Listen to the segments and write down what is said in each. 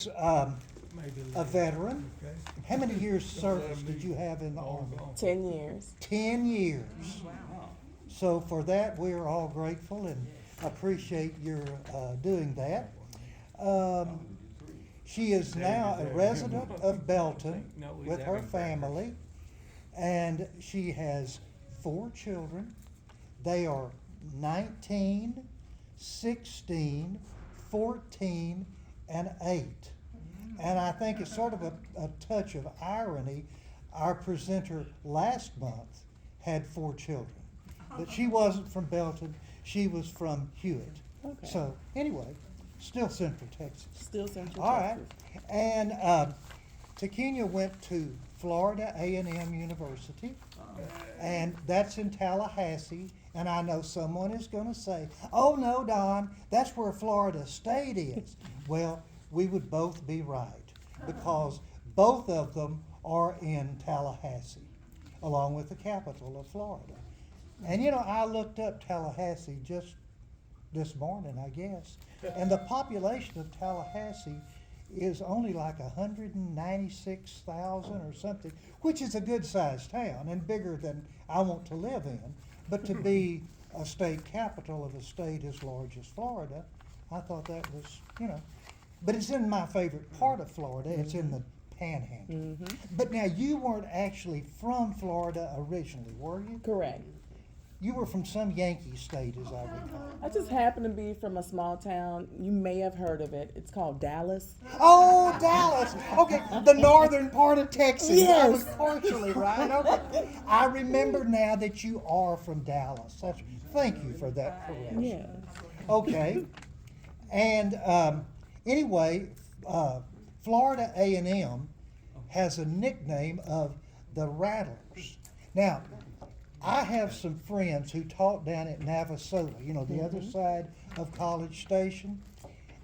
A veteran. How many years service did you have in the Army? 10 years. 10 years. So for that, we are all grateful and appreciate your doing that. She is now a resident of Belton with her family, and she has 4 children. They are 19, 16, 14, and 8. And I think it's sort of a touch of irony. Our presenter last month had 4 children, but she wasn't from Belton. She was from Hewitt. Okay. So anyway, still Central Texas. Still Central All right. Texas. And Takenia went to Florida A&M University, and that's in Tallahassee. And I know someone is going to say, "Oh no, Don, that's where Florida State is." Well, we would both be right, because both of them are in Tallahassee, along with the capital of Florida. And you know, I looked up Tallahassee just this morning, I guess, and the population of Tallahassee is only like 196,000 or something, which is a good sized town and bigger than I want to live in. But to be a state capital of a state as large as Florida, I thought that was, you know, but it's in my favorite part of Florida. It's in the Panhandle. But now, you weren't actually from Florida originally, were you? Correct. You were from some Yankee state, as I recall. I just happen to be from a small town. You may have heard of it. It's called Dallas. Oh, Dallas. Okay, the northern part of Texas. I Yes. was partially right. Okay. I remember now that you are from Dallas. Thank you for that correction. Yeah. Okay. And anyway, Florida A&M has a nickname of the Rattlers. Now, I have some friends who taught down at Navasota, you know, the other side of College Station,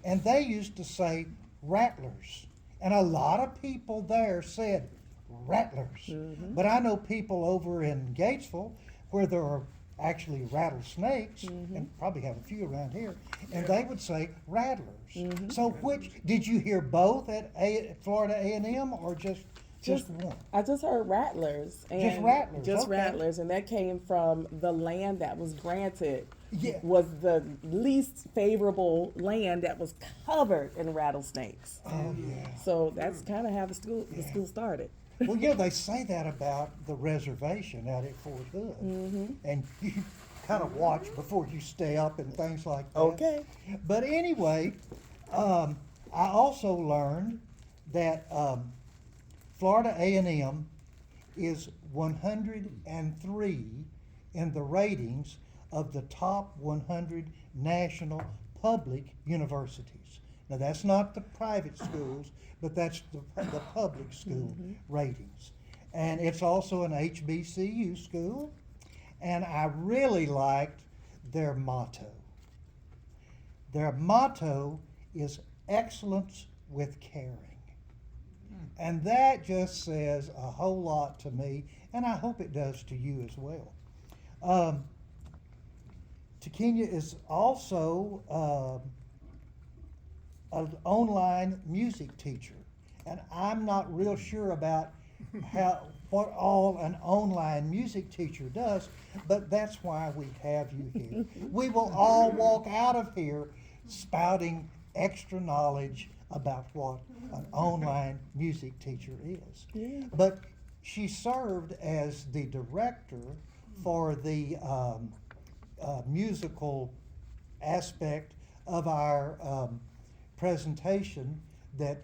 and they used to say Rattlers. And a lot of people there said Rattlers. But I know people over in Gatesville where there are actually rattlesnakes, and probably have a few around here, and they would say Rattlers. So which, did you hear both at Florida A&M or just one? I just heard Rattlers. And Just Rattlers, Just okay. Rattlers, and that came from the land that was granted. Yeah. Was the least favorable land that was covered in rattlesnakes. Oh, yeah. So that's kind of how the school started. Well, yeah, they say that about the reservation out at Fort Hood. And you kind of watch before you stay up and things like that. Okay. But anyway, I also learned that Florida A&M is 103 in the ratings of the top 100 national public universities. Now, that's not the private schools, but that's the public school ratings. And it's also an HBCU school, and I really liked their motto. Their motto is excellence with caring. And that just says a whole lot to me, and I hope it does to you as well. Takenia is also an online music teacher, and I'm not real sure about what all an online music teacher does, but that's why we have you here. We will all walk out of here spouting extra knowledge about what an online music teacher is. Yeah. But she served as the director for the musical aspect of our presentation that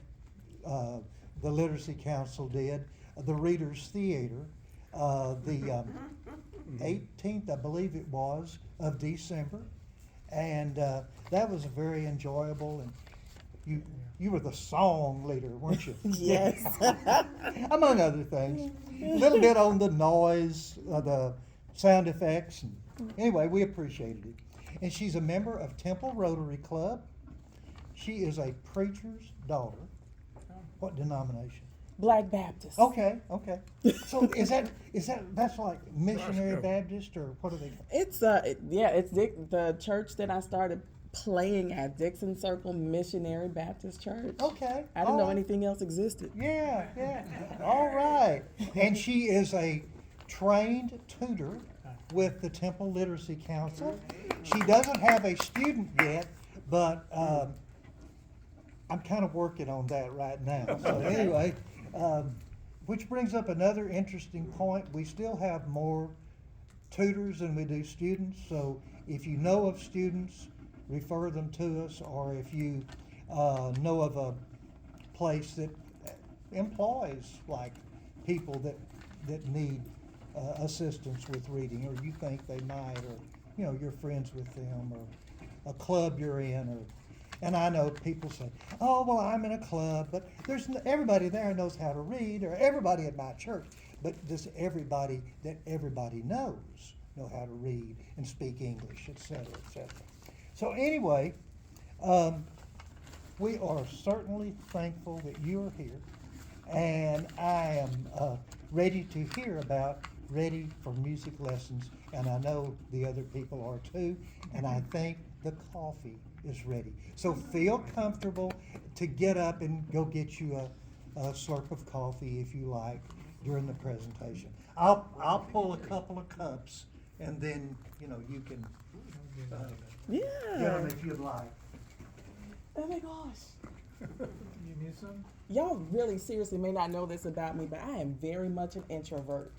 the Literacy Council did, the Reader's Theater, the 18th, I believe it was, of December. And that was very enjoyable. And you were the song leader, weren't you? Yes. Among other things. A little bit on the noise, the sound effects. And anyway, we appreciated it. And she's a member of Temple Rotary Club. She is a preacher's daughter. What denomination? Black Baptist. Okay. So that's like missionary Baptist, or what are they? It's it's the church that I started playing at Dixon Circle Missionary Baptist Church. Okay. I didn't know all- anything else existed. Yeah, yeah. All right. And she is a trained tutor with the Temple Literacy Council. She doesn't have a student yet, but I'm kind of working on that right now. So anyway, which brings up another interesting point. We still have more tutors than we do students. So if you know of students, refer them to us, or if you know of a place that employs like people that need assistance with reading, or you think they might, or you're friends with them, or a club you're in, or and I know people say, oh well, I'm in a club, but everybody there knows how to read, or everybody at my church. But does everybody that everybody knows know how to read and speak English, etc., etc.? So anyway, we are certainly thankful that you are here, and I am ready to hear about Ready for Music Lessons, and I know the other people are too, and I think the coffee is ready. So feel comfortable to get up and go get you a slurp of coffee if you like during the presentation. I'll pull a couple of cups, and then you can get them Yeah. if you'd like. Oh my gosh. You need some? Y'all really seriously may not know this about me, but I am very much an introvert.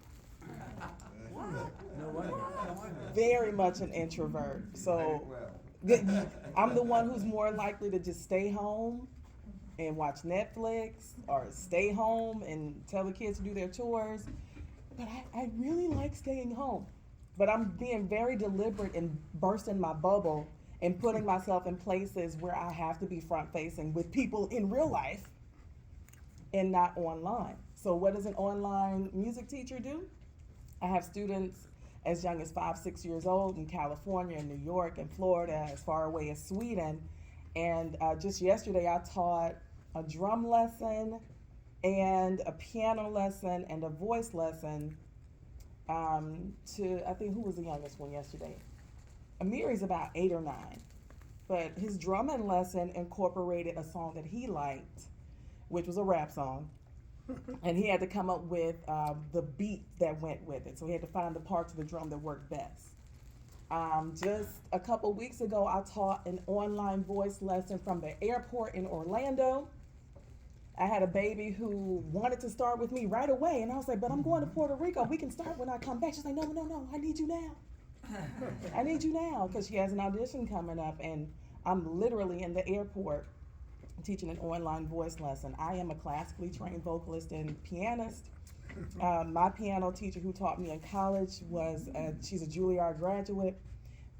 No way. Very much an introvert. So I'm the one who's more likely to just stay home and watch Netflix, or stay home and tell the kids to do their chores. But I really like staying home. But I'm being very deliberate in bursting my bubble and putting myself in places where I have to be front facing with people in real life and not online. So what does an online music teacher do? I have students as young as 5, 6 years old in California and New York and Florida, as far away as Sweden. And just yesterday I taught a drum lesson and a piano lesson and a voice lesson to, I think, who was the youngest one yesterday? Amiri's about 8 or 9. But his drumming lesson incorporated a song that he liked, which was a rap song. And he had to come up with the beat that went with it. So he had to find the parts of the drum that worked best. Just a couple weeks ago, I taught an online voice lesson from the airport in Orlando. I had a baby who wanted to start with me right away. And I was like, but I'm going to Puerto Rico. We can start when I come back. She's like, no, I need you now. I need you now, because she has an audition coming up. And I'm literally in the airport teaching an online voice lesson. I am a classically trained vocalist and pianist. My piano teacher who taught me in college she's a Juilliard graduate,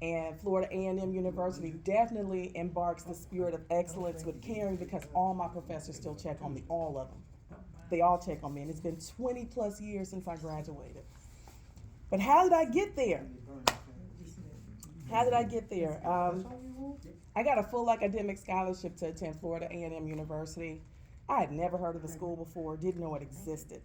and Florida A&M University definitely embarks the spirit of excellence with caring, because all my professors still check on me, all of them. They all check on me, and it's been 20 plus years since I graduated. But how did I get there? How did I get there? I got a full academic scholarship to attend Florida A&M University. I had never heard of the school before, didn't know it existed.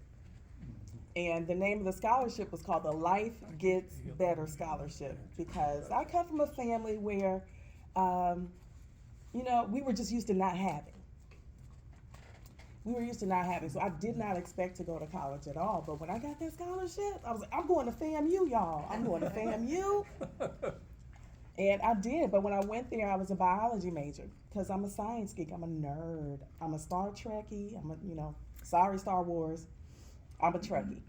And the name of the scholarship was called the Life Gets Better Scholarship, because I come from a family where, we were just used to not having. So I did not expect to go to college at all. But when I got that scholarship, I was like, I'm going to FAMU, y'all. I'm going to FAMU. And I did, but when I went there, I was a biology major, because I'm a science geek. I'm a nerd. I'm a Star Trekkie. Sorry, Star Wars. I'm a Trekkie.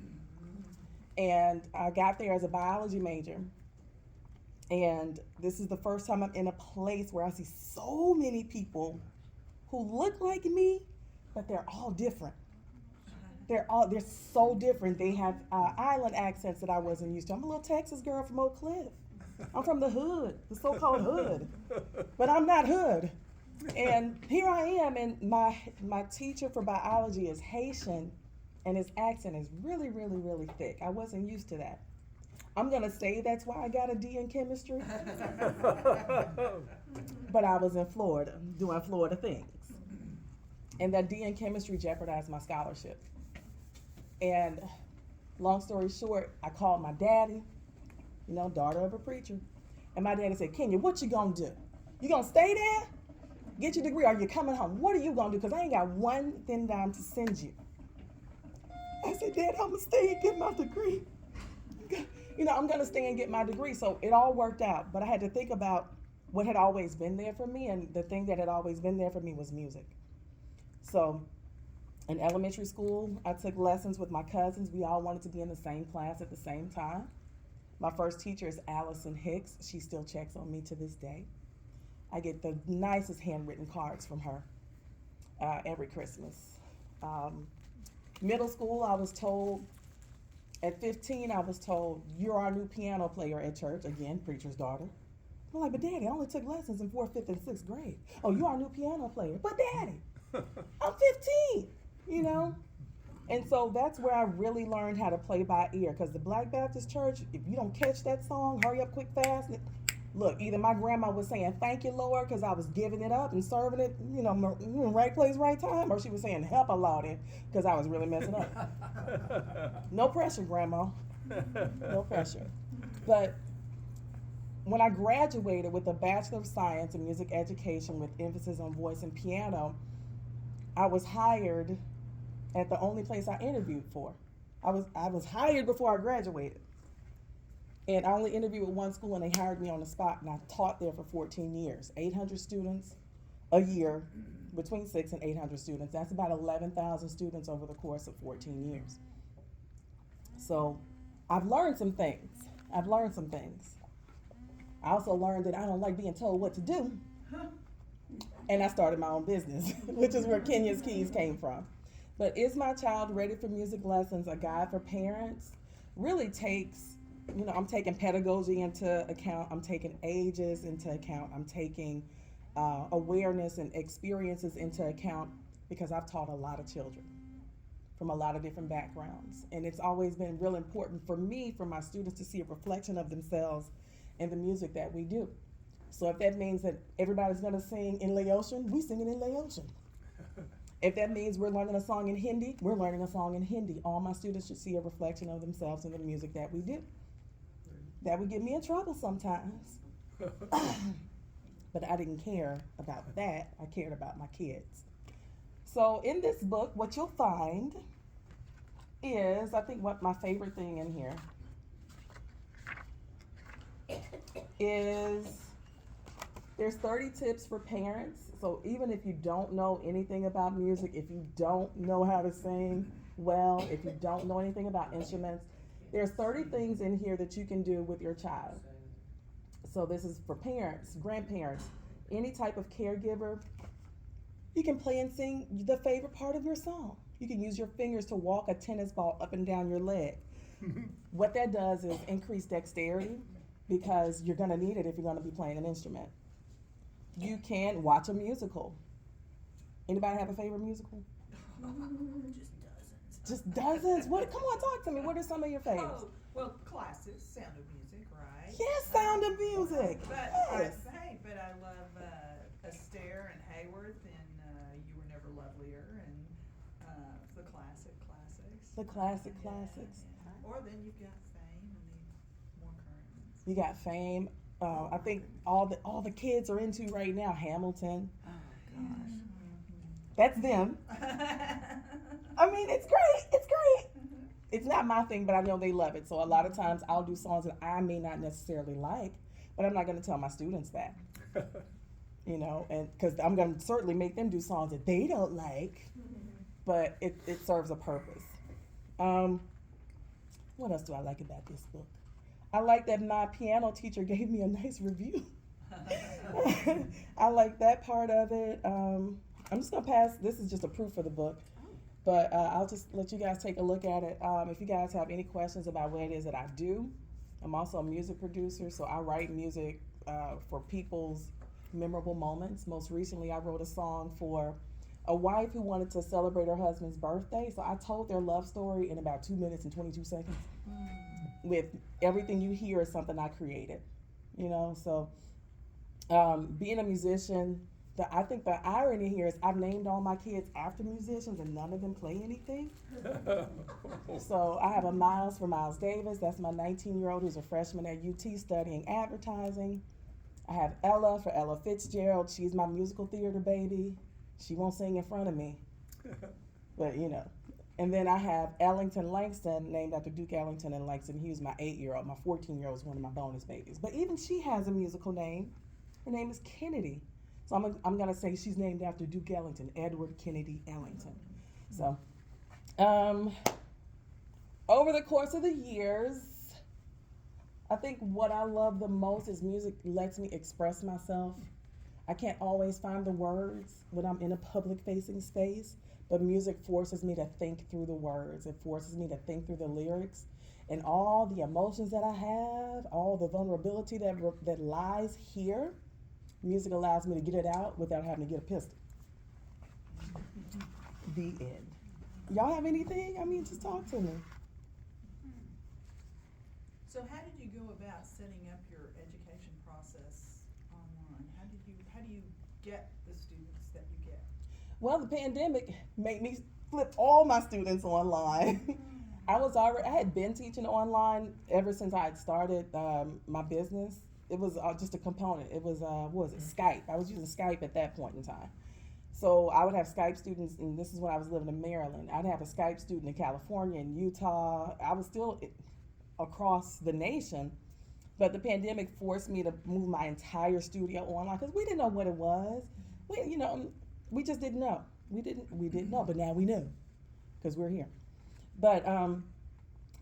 And I got there as a biology major. And this is the first time I'm in a place where I see so many people who look like me, but they're all different. They're so different. They have island accents that I wasn't used to. I'm a little Texas girl from Oak Cliff. I'm from the hood, the so-called hood, but I'm not hood. And here I am, and my teacher for biology is Haitian, and his accent is really, really, really thick. I wasn't used to that. I'm gonna say that's why I got a D in chemistry, but I was in Florida doing Florida things. And that D in chemistry jeopardized my scholarship. And long story short, I called my daddy, daughter of a preacher. And my daddy said, Kenya, what you gonna do? You gonna stay there? Get your degree, or you coming home? What are you gonna do? Because I ain't got one thin dime to send you. I said, Dad, I'm gonna stay and get my degree. You know, I'm gonna stay and get my degree. So it all worked out. But I had to think about what had always been there for me, and the thing that had always been there for me was music. So in elementary school, I took lessons with my cousins. We all wanted to be in the same class at the same time. My first teacher is Allison Hicks. She still checks on me to this day. I get the nicest handwritten cards from her every Christmas. Middle school, I was told, at 15, I was told, you're our new piano player at church. Again, preacher's daughter. I'm like, but Daddy, I only took lessons in 4th, 5th, and 6th grade. Oh, you're our new piano player. But Daddy, I'm 15, you know? And so that's where I really learned how to play by ear. Because the Black Baptist Church, if you don't catch that song, hurry up, quick, fast. Look, either my grandma was saying, thank you, Lord, because I was giving it up and serving it, you know, right place, right time. Or she was saying, help a Lord, because I was really messing up. No pressure, Grandma. No pressure. But when I graduated with a Bachelor of Science in Music Education with emphasis on voice and piano, I was hired at the only place I interviewed for. I was hired before I graduated. And I only interviewed with one school, and they hired me on the spot, and I taught there for 14 years. 800 students a year, between 600 and 800 students. That's about 11,000 students over the course of 14 years. So I've learned some things. I also learned that I don't like being told what to do. And I started my own business, which is where Kenya's Keys came from. But Is My Child Ready for Music Lessons, a guide for parents, really takes, you know, I'm taking pedagogy into account, I'm taking ages into account, I'm taking awareness and experiences into account, because I've taught a lot of children from a lot of different backgrounds. And it's always been real important for me, for my students to see a reflection of themselves in the music that we do. So if that means that everybody's gonna sing in Laotian, we sing it in Laotian. If that means we're learning a song in Hindi, we're learning a song in Hindi. All my students should see a reflection of themselves in the music that we do. That would get me in trouble sometimes. But I didn't care about that. I cared about my kids. So in this book, what you'll find is, I think what my favorite thing in here is, there's 30 tips for parents. So even if you don't know anything about music, if you don't know how to sing well, if you don't know anything about instruments, there's 30 things in here that you can do with your child. So this is for parents, grandparents, any type of caregiver. You can play and sing the favorite part of your song. You can use your fingers to walk a tennis ball up and down your leg. What that does is increase dexterity, because you're gonna need it if you're gonna be playing an instrument. You can watch a musical. Anybody have a favorite musical? Just dozens? What? Come on, talk to me. What are some of your favorites? Oh, well, classics, Sound of Music, right? Yes, Sound of Music. But Yes. but I love Astaire and Hayworth and You Were Never Lovelier and the classics. The classic Yeah, classics. yeah. Or then you've got Fame and the more current ones. You got Fame. I think all the kids are into right now. Hamilton. Oh gosh. That's them. I mean, it's great. It's great. It's not my thing, but I know they love it. So a lot of times I'll do songs that I may not necessarily like, but I'm not going to tell my students that. You know, and because I'm going to certainly make them do songs that they don't like, but it serves a purpose. What else do I like about this book? I like that my piano teacher gave me a nice review. I like that part of it. I'm just going to pass. This is just a proof of the book. But I'll just let you guys take a look at it. If you guys have any questions about what it is that I do, I'm also a music producer, so I write music for people's memorable moments. Most recently, I wrote a song for a wife who wanted to celebrate her husband's birthday, so I told their love story in about 2 minutes and 22 seconds. With everything you hear is something I created, you know? So being a musician, I think the irony here is I've named all my kids after musicians and none of them play anything. So I have a Miles for Miles Davis. That's my 19-year-old who's a freshman at UT studying advertising. I have Ella for Ella Fitzgerald. She's my musical theater baby. She won't sing in front of me, but you know. And then I have Ellington Langston, named after Duke Ellington and Langston Hughes, my 8-year-old. My 14-year-old is one of my bonus babies. But even she has a musical name. Her name is Kennedy. So I'm going to say she's named after Duke Ellington, Edward Kennedy Ellington. So over the course of the years, I think what I love the most is music lets me express myself. I can't always find the words when I'm in a public facing space, but music forces me to think through the words. It forces me to think through the lyrics and all the emotions that I have, all the vulnerability that lies here. Music allows me to get it out without having to get a pistol. The end. Y'all have anything? I mean, just talk to me. So how did you go about setting up your education process online? How do you get the students that you get? Well, the pandemic made me flip all my students online. I had been teaching online ever since I had started my business. It was just a component. It was, what was it, Skype. I was using Skype at that point in time. So I would have Skype students, and this is when I was living in Maryland. I'd have a Skype student in California and Utah. I was still across the nation, but the pandemic forced me to move my entire studio online because we didn't know what it was. We just didn't know. We didn't know, but now we knew because we're here. But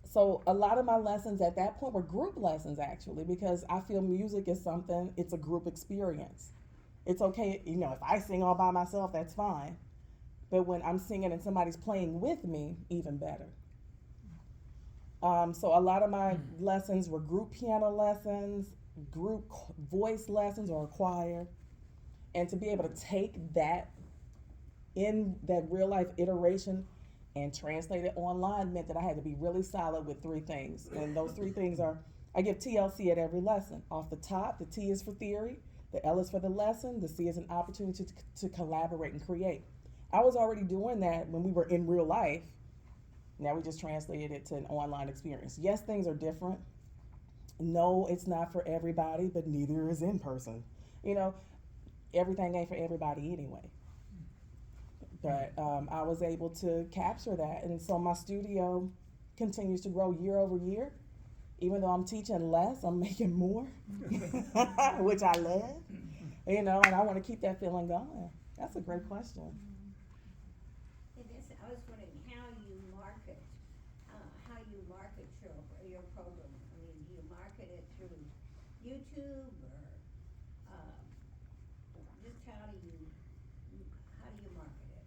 so a lot of my lessons at that point were group lessons actually, because I feel music is something, it's a group experience. It's okay, if I sing all by myself, that's fine. But when I'm singing and somebody's playing with me, even better. So a lot of my lessons were group piano lessons, group voice lessons or a choir. And to be able to take that in that real life iteration and translate it online meant that I had to be really solid with 3 things. And those 3 things are, I give TLC at every lesson. Off the top, the T is for theory, the L is for the lesson, the C is an opportunity to collaborate and create. I was already doing that when we were in real life. Now we just translated it to an online experience. Yes, things are different. No, it's not for everybody, but neither is in person. Everything ain't for everybody anyway. But I was able to capture that. And so my studio continues to grow year over year. Even though I'm teaching less, I'm making more, which I love, and I want to keep that feeling going. That's a great question. I was wondering how you market your program. I mean, do you market it through YouTube or just how do you market it?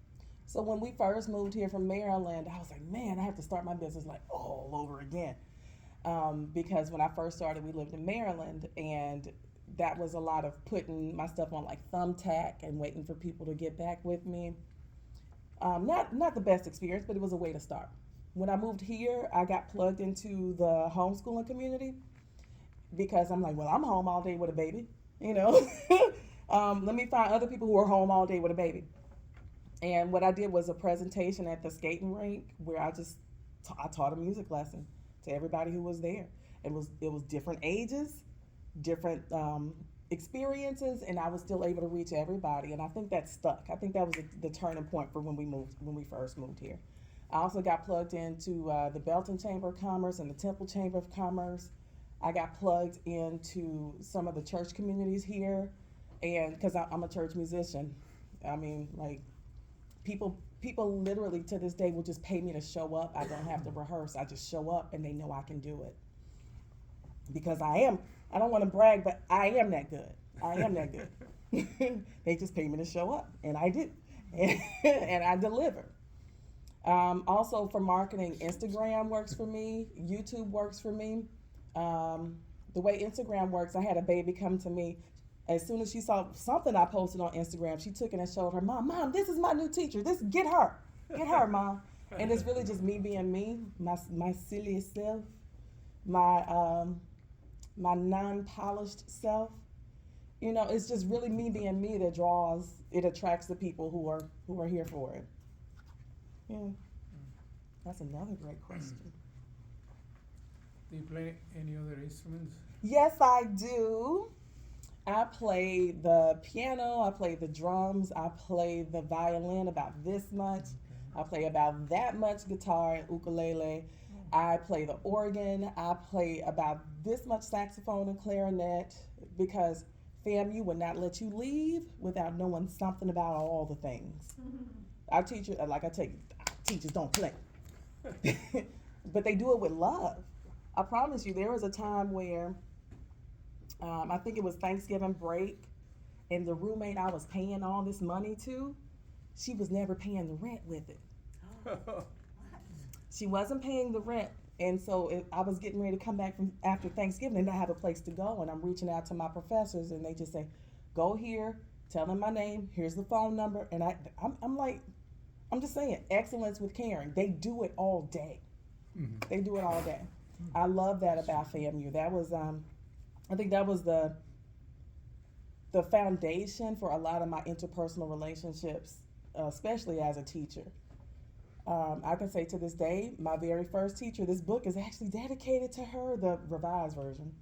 So when we first moved here from Maryland, I was like, man, I have to start my business like all over again. Because when I first started, we lived in Maryland, and that was a lot of putting my stuff on like Thumbtack and waiting for people to get back with me. Not the best experience, but it was a way to start. When I moved here, I got plugged into the homeschooling community because I'm like, well, I'm home all day with a baby, Let me find other people who are home all day with a baby. And what I did was a presentation at the skating rink where I taught a music lesson to everybody who was there. It was different ages, different experiences, and I was still able to reach everybody. And I think that stuck. I think that was the turning point for when we first moved here. I also got plugged into the Belton Chamber of Commerce and the Temple Chamber of Commerce. I got plugged into some of the church communities here, and because I'm a church musician, I mean, like people literally to this day will just pay me to show up. I don't have to rehearse. I just show up and they know I can do it. Because I don't want to brag, but I am that good. I am that good. They just pay me to show up, and I do. And I deliver. Also for marketing, Instagram works for me. YouTube works for me. The way Instagram works, I had a baby come to me. As soon as she saw something I posted on Instagram, she took it and showed her mom, this is my new teacher. Get her, Mom. And it's really just me being me, my silliest self, my non-polished self. It's just really me being me that attracts the people who are here for it. Yeah, that's another great question. Do you play any other instruments? Yes, I do. I play the piano, I play the drums, I play the violin about this much, I play about that much guitar and ukulele, I play the organ, I play about this much saxophone and clarinet because FAMU would not let you leave without knowing something about all the things. Our teacher, like I tell you, teachers don't play. But they do it with love. I promise you, there was a time where I think it was Thanksgiving break, and the roommate I was paying all this money to, she was never paying the rent with it. She wasn't paying the rent, and so I was getting ready to come back from after Thanksgiving, and I have a place to go, and I'm reaching out to my professors, and they just say, "Go here, tell them my name. Here's the phone number," and I'm like, I'm just saying, excellence with caring. They do it all day. They do it all day. I love that about FAMU. That was, I think that was the foundation for a lot of my interpersonal relationships, especially as a teacher. I can say to this day, my very first teacher, this book is actually dedicated to her, the revised version.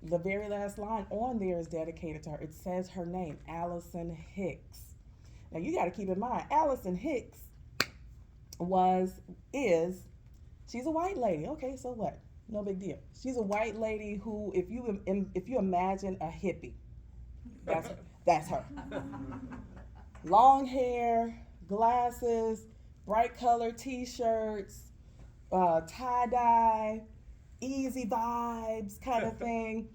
The very last line on there is dedicated to her. It says her name, Allison Hicks. Now you got to keep in mind, Allison Hicks she's a white lady. Okay, so what? No big deal. She's a white lady who, if you imagine a hippie, that's her. Long hair, glasses, bright colored T-shirts, tie-dye, easy vibes kind of thing.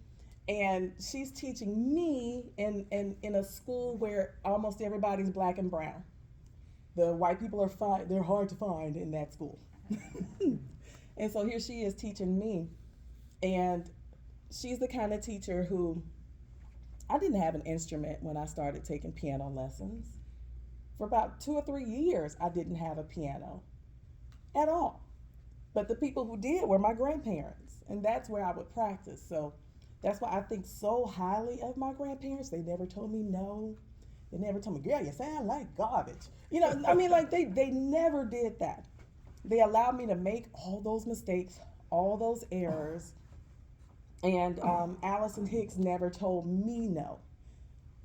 And she's teaching me in a school where almost everybody's black and brown. The white people are they're hard to find in that school. And so here she is teaching me. And she's the kind of teacher who, I didn't have an instrument when I started taking piano lessons. For about 2 or 3 years, I didn't have a piano at all. But the people who did were my grandparents, and that's where I would practice. So that's why I think so highly of my grandparents. They never told me no. They never told me, girl, you sound like garbage. You know, I mean, like they never did that. They allowed me to make all those mistakes, all those errors. And Allison Hicks never told me no.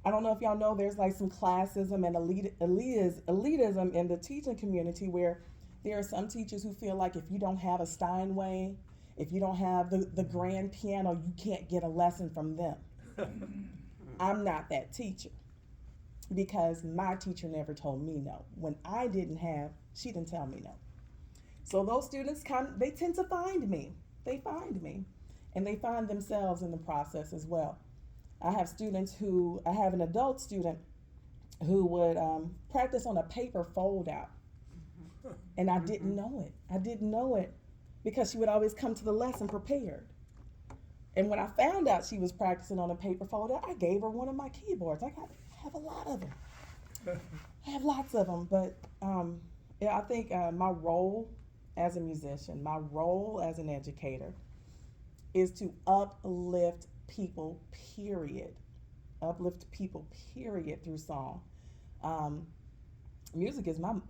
I don't know if y'all know, there's like some classism and elitism in the teaching community where there are some teachers who feel like if you don't have a Steinway, if you don't have the grand piano, you can't get a lesson from them. I'm not that teacher because my teacher never told me no. When I didn't have, she didn't tell me no. So those students they tend to find me. They find me, and they find themselves in the process as well. I have an adult student who would practice on a paper fold out. And I didn't know it. I didn't know it because she would always come to the lesson prepared. And when I found out she was practicing on a paper fold out, I gave her one of my keyboards. I have a lot of them. I have lots of them. But I think my role as a musician, my role as an educator is to uplift people, period. Uplift people, period, through song. Music is my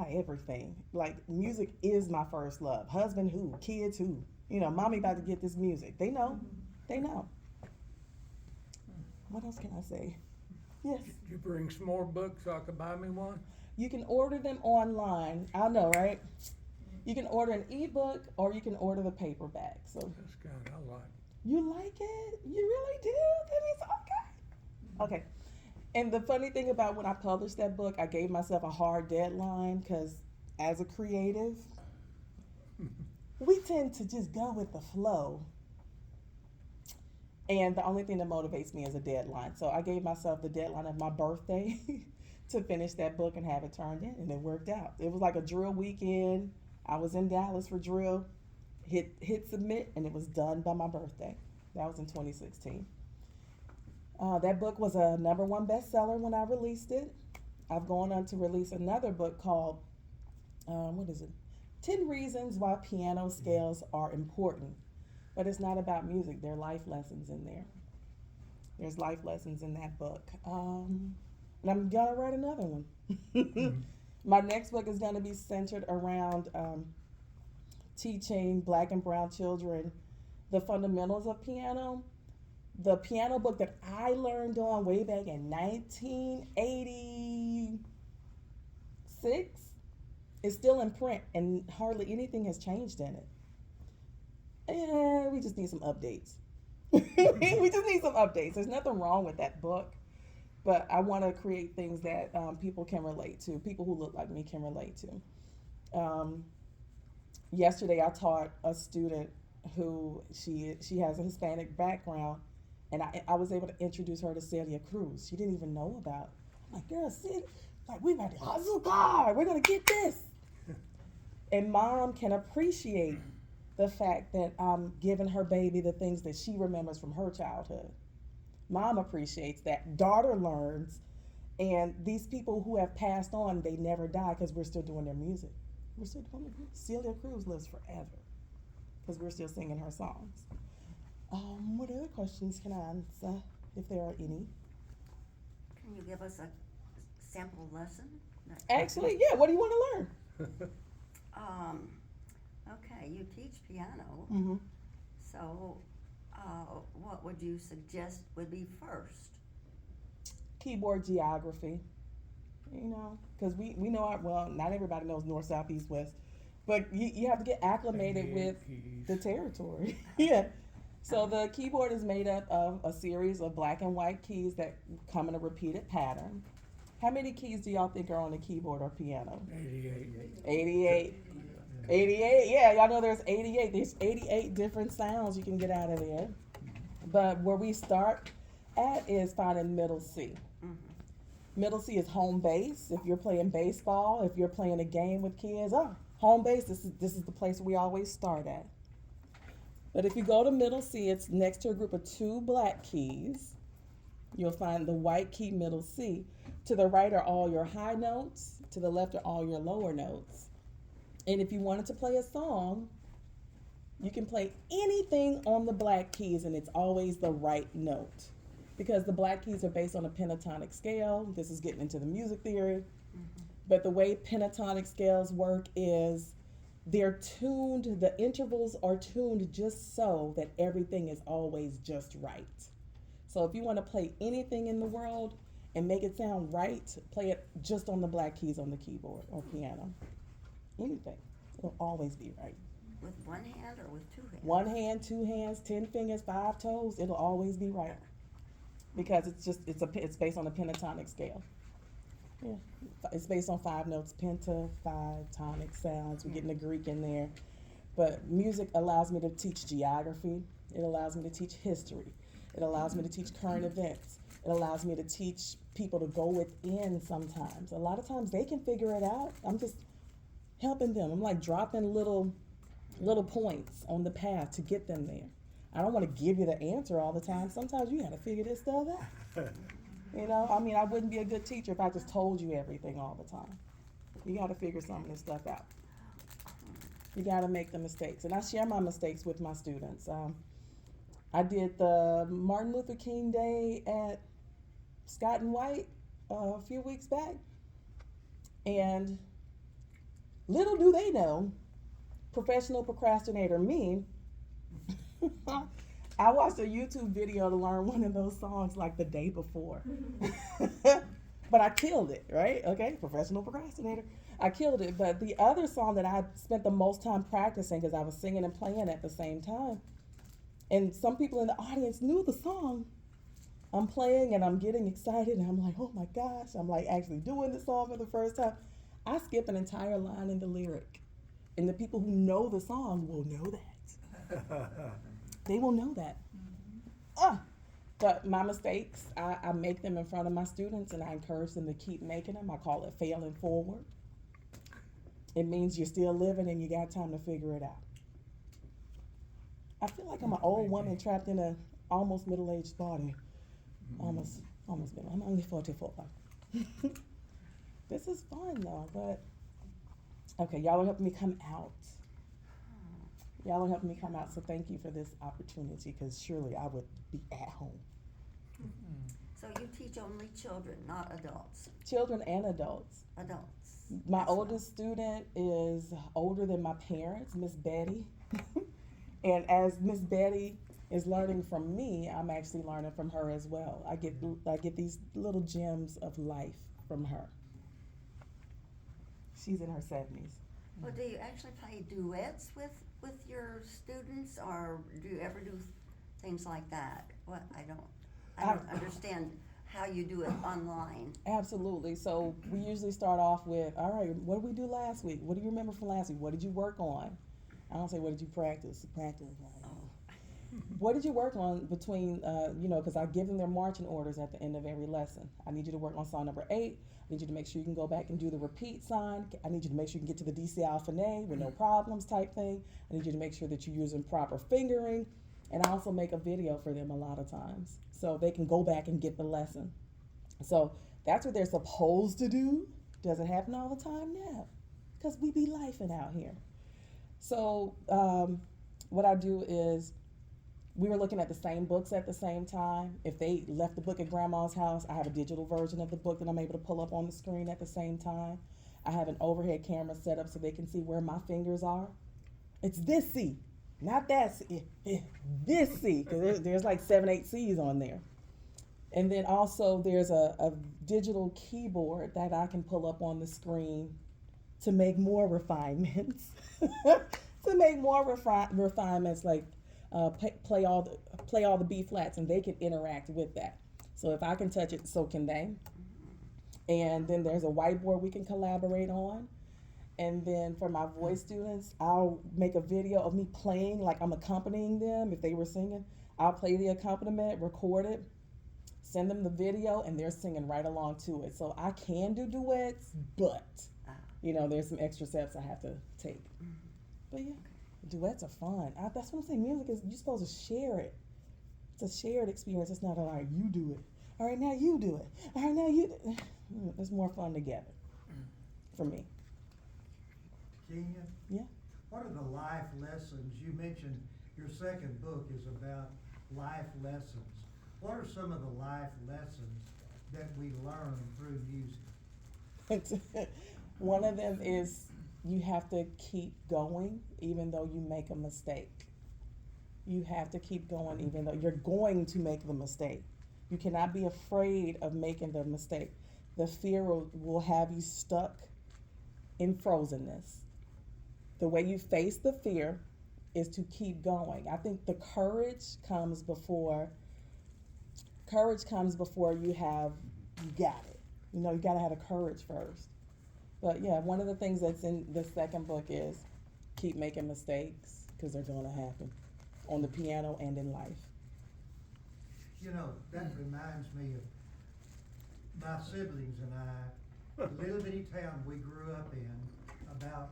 everything. Like, music is my first love. Husband who, kids who, mommy about to get this music. They know. What else can I say? Yes. Did you bring some more books so I could buy me one? You can order them online. I know, right? You can order an ebook or you can order the paperback. So That's good. I like it. you like it? You really do? That is okay. Okay. And the funny thing about when I published that book, I gave myself a hard deadline because as a creative, we tend to just go with the flow. And the only thing that motivates me is a deadline. So I gave myself the deadline of my birthday to finish that book and have it turned in, and it worked out. It was like a drill weekend. I was in Dallas for drill, hit submit, and it was done by my birthday. That was in 2016. That book was a #1 bestseller when I released it. I've gone on to release another book called, 10 Reasons Why Piano Scales Are Important. But it's not about music. There are life lessons in there. There's life lessons in that book. And I'm gonna write another one. My next book is gonna be centered around teaching Black and brown children the fundamentals of piano, the piano book that I learned on way back in 1986 is still in print, and hardly anything has changed in it. And we just need some updates. We just need some updates. There's nothing wrong with that book, but I want to create things that people can relate to. People who look like me can relate to. Yesterday, I taught a student who she has a Hispanic background, and I was able to introduce her to Celia Cruz. She didn't even know about. I'm like, girl, Celia, like we about to Azúcar. We're gonna get this. And mom can appreciate the fact that I'm giving her baby the things that she remembers from her childhood. Mom appreciates that. Daughter learns, and these people who have passed on, they never die because we're still doing their music. We're still doing their music. Celia Cruz lives forever because we're still singing her songs. What other questions can I answer, if there are any? Can you give us a sample lesson? Actually, yeah. What do you want to learn? Okay, you teach piano, Mm-hmm. so what would you suggest would be first? Keyboard geography. You know, because we know well, not everybody knows north, south, east, west, but you have to get acclimated with the territory. Yeah. So the keyboard is made up of a series of black and white keys that come in a repeated pattern. How many keys do y'all think are on the keyboard or piano? 88. 88. 88, yeah, y'all know there's 88. There's 88 different sounds you can get out of there. But where we start at is finding middle C. Mhm. Middle C is home base. If you're playing baseball, if you're playing a game with kids, home base, this is the place we always start at. But if you go to middle C, it's next to a group of 2 black keys. You'll find the white key middle C. To the right are all your high notes. To the left are all your lower notes. And if you wanted to play a song, you can play anything on the black keys and it's always the right note. Because the black keys are based on a pentatonic scale. This is getting into the music theory. But the way pentatonic scales work is they're tuned, the intervals are tuned just so that everything is always just right. So if you want to play anything in the world and make it sound right, play it just on the black keys on the keyboard or piano. Anything. It'll always be right. With one hand or with 2 hands? 1 hand, 2 hands, 10 fingers, 5 toes, it'll always be right. Because it's based on a pentatonic scale. Yeah. It's based on 5 notes, penta, 5 tonic sounds. We're getting the Greek in there. But music allows me to teach geography. It allows me to teach history. It allows me to teach current events. It allows me to teach people to go within sometimes. A lot of times they can figure it out. I'm just helping them. I'm like dropping little points on the path to get them there. I don't want to give you the answer all the time. Sometimes you got to figure this stuff out. You know, I mean, I wouldn't be a good teacher if I just told you everything all the time. You got to figure some of this stuff out. You got to make the mistakes. And I share my mistakes with my students. I did the Martin Luther King Day at Scott and White a few weeks back. And little do they know, professional procrastinator me, I watched a YouTube video to learn one of those songs like the day before. But I killed it, right? Okay, professional procrastinator. I killed it. But the other song that I spent the most time practicing, because I was singing and playing at the same time, and some people in the audience knew the song. I'm playing and I'm getting excited and I'm like, oh my gosh, I'm like actually doing the song for the first time. I skip an entire line in the lyric. And the people who know the song will know that. They will know that. But my mistakes, I make them in front of my students and I encourage them to keep making them. I call it failing forward. It means you're still living and you got time to figure it out. I feel like I'm an old woman trapped in a almost middle-aged body. Almost middle. I'm only 44. This is fun though, but okay, y'all are helping me come out. Y'all are helping me come out, so thank you for this opportunity, because surely I would be at home. So you teach only children, not adults? Children and adults. Adults. My as well. oldest student is older than my parents, Miss Betty. And as Miss Betty is learning from me. I'm actually learning from her as well. I get these little gems of life from her. She's in her 70s. Well, do you actually play duets with your students, or do you ever do things like that? What, I don't understand how you do it online. Absolutely. So we usually start off with, all right, what did we do last week? What do you remember from last week? What did you work on? I don't say, what did you practice? Practice. What did you work on between, because I give them their marching orders at the end of every lesson. I need you to work on song number 8. I need you to make sure you can go back and do the repeat sign. I need you to make sure you can get to the DC alphanet with no problems type thing. I need you to make sure that you're using proper fingering. And I also make a video for them a lot of times so they can go back and get the lesson. So that's what they're supposed to do. Does it happen all the time? No, because we be lifing out here. So what I do is, we were looking at the same books at the same time. If they left the book at grandma's house, I have a digital version of the book that I'm able to pull up on the screen at the same time. I have an overhead camera set up so they can see where my fingers are. It's this C, not that C, this C, because there's like 7, 8 C's on there. And then also there's a digital keyboard that I can pull up on the screen to make more refinements. To make more refinements, like play all the B flats, and they can interact with that. So if I can touch it, so can they. And then there's a whiteboard we can collaborate on. And then for my voice students, I'll make a video of me playing, like I'm accompanying them. If they were singing, I'll play the accompaniment, record it, send them the video, and they're singing right along to it. So I can do duets, but there's some extra steps I have to take. But yeah, duets are fun. That's what I'm saying. Music is, you're supposed to share it. It's a shared experience. It's not all right, you do it. All right, now you do it. All right, now you do it. It's more fun together for me. Kenya? Yeah. What are the life lessons? You mentioned your second book is about life lessons. What are some of the life lessons that we learn through music? One of them is you have to keep going even though you make a mistake. You have to keep going even though you're going to make the mistake. You cannot be afraid of making the mistake. The fear will have you stuck in frozenness. The way you face the fear is to keep going. I think the courage comes before you got it. You gotta have the courage first. But yeah, one of the things that's in the second book is keep making mistakes, because they're gonna happen on the piano and in life. That reminds me of my siblings and I, a little bitty town we grew up in, about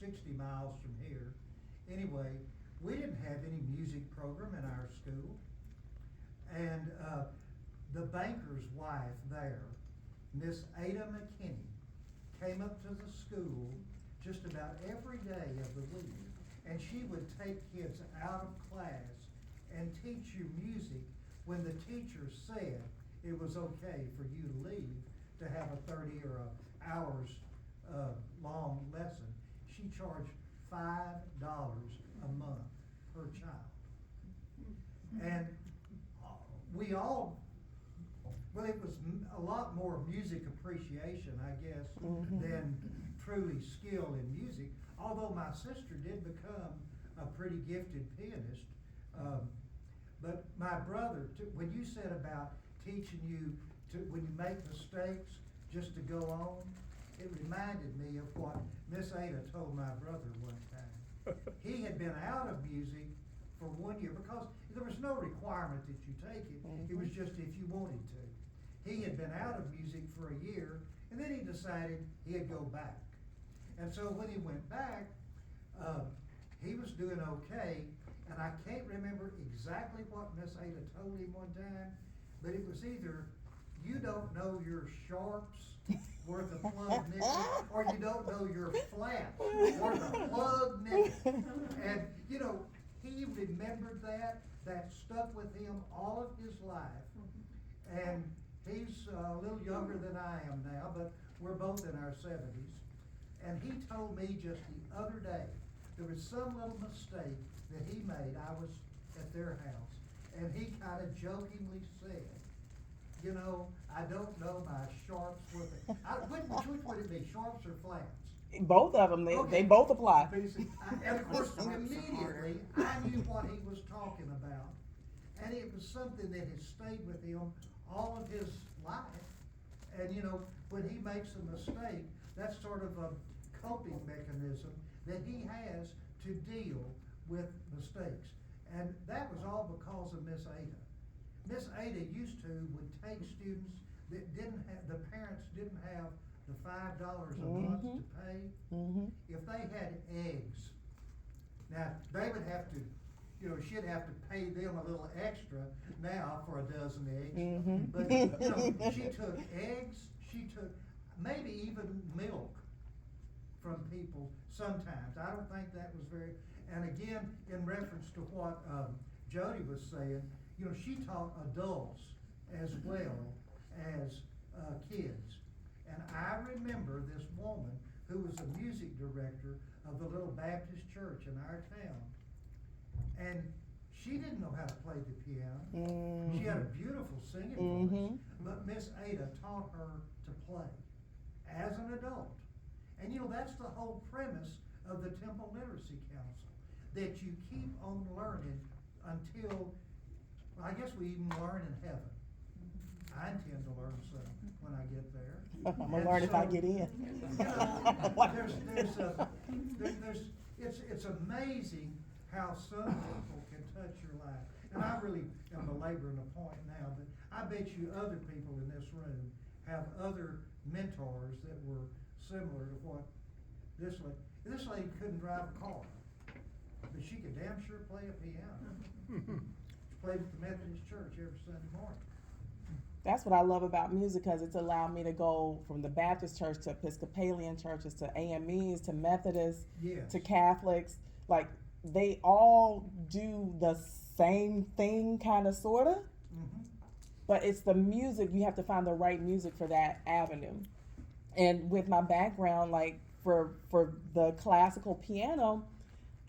60 miles from here. Anyway, we didn't have any music program in our school. And the banker's wife there, Miss Ada McKinney, came up to the school just about every day of the week, and she would take kids out of class and teach you music when the teacher said it was okay for you to leave to have a 30 or a hours long lesson. She charged $5 a month per child. And it was a lot more music appreciation, I guess, than truly skill in music. Although my sister did become a pretty gifted pianist. But my brother, when you said about teaching you when you make mistakes, just to go on, it reminded me of what Miss Ada told my brother one time. He had been out of music for 1 year because there was no requirement that you take it. It was just if you wanted to. He had been out of music for a year, and then he decided he'd go back. And so when he went back, he was doing okay, and I can't remember exactly what Miss Ada told him one time, but it was either you don't know your sharps worth a plug nickel, or you don't know your flats worth a plug nickel. And he remembered that stuck with him all of his life. And he's a little younger than I am now, but we're both in our 70s. And he told me just the other day there was some little mistake that he made. I was at their house, and he kind of jokingly said, you know, I don't know my sharps with it. Which would it be, sharps or flats? Both of them, they Okay. both apply. And of course, immediately, I knew what he was talking about. And it was something that has stayed with him all of his life. And you know, when he makes a mistake, that's sort of a coping mechanism that he has to deal with mistakes. And that was all because of Miss Ada. Miss Ada would take students that the parents didn't have the $5 a month to pay. Mm-hmm. If they had eggs, now they would have to, you know, she'd have to pay them a little extra now for a dozen eggs. Mhm. But, you know, she took eggs, she took maybe even milk from people sometimes. I don't think that was very, and again, in reference to what Jody was saying, you know, she taught adults as well as kids. And I remember this woman who was the music director of the little Baptist church in our town. And she didn't know how to play the piano. She had a beautiful singing voice, but Miss Ada taught her to play as an adult. And you know, that's the whole premise of the Temple Literacy Council, that you keep on learning until, well, I guess we even learn in heaven. I intend to learn some when I get there. I'm gonna And learn if I so, get in. You know, it's amazing how some people can touch your life. And I really am belaboring the point now, but I bet you other people in this room have other mentors that were similar to what this lady couldn't drive a car, but she could damn sure play a piano. She played at the Methodist church every Sunday morning. That's what I love about music, because it's allowed me to go from the Baptist church to Episcopalian churches to AMEs to Methodists Yes. to Catholics. Like, they all do the same thing, kind of, sort of. Mhm. But it's the music. You have to find the right music for that avenue. And with my background, like for the classical piano,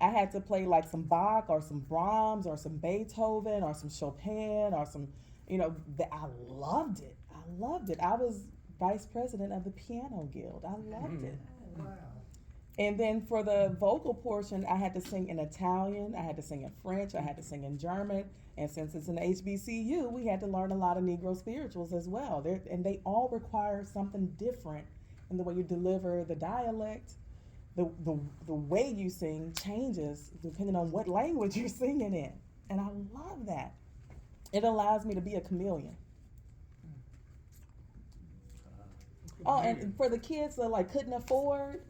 I had to play like some Bach or some Brahms or some Beethoven or some Chopin or some, you know, I loved it. I loved it. I was vice president of the Piano Guild. I loved it. Wow. And then for the vocal portion, I had to sing in Italian, I had to sing in French, I had to sing in German. And since it's an HBCU, we had to learn a lot of Negro spirituals as well. And they all require something different in the way you deliver the dialect. The way you sing changes depending on what language you're singing in. And I love that. It allows me to be a chameleon. Oh, and for the kids that like couldn't afford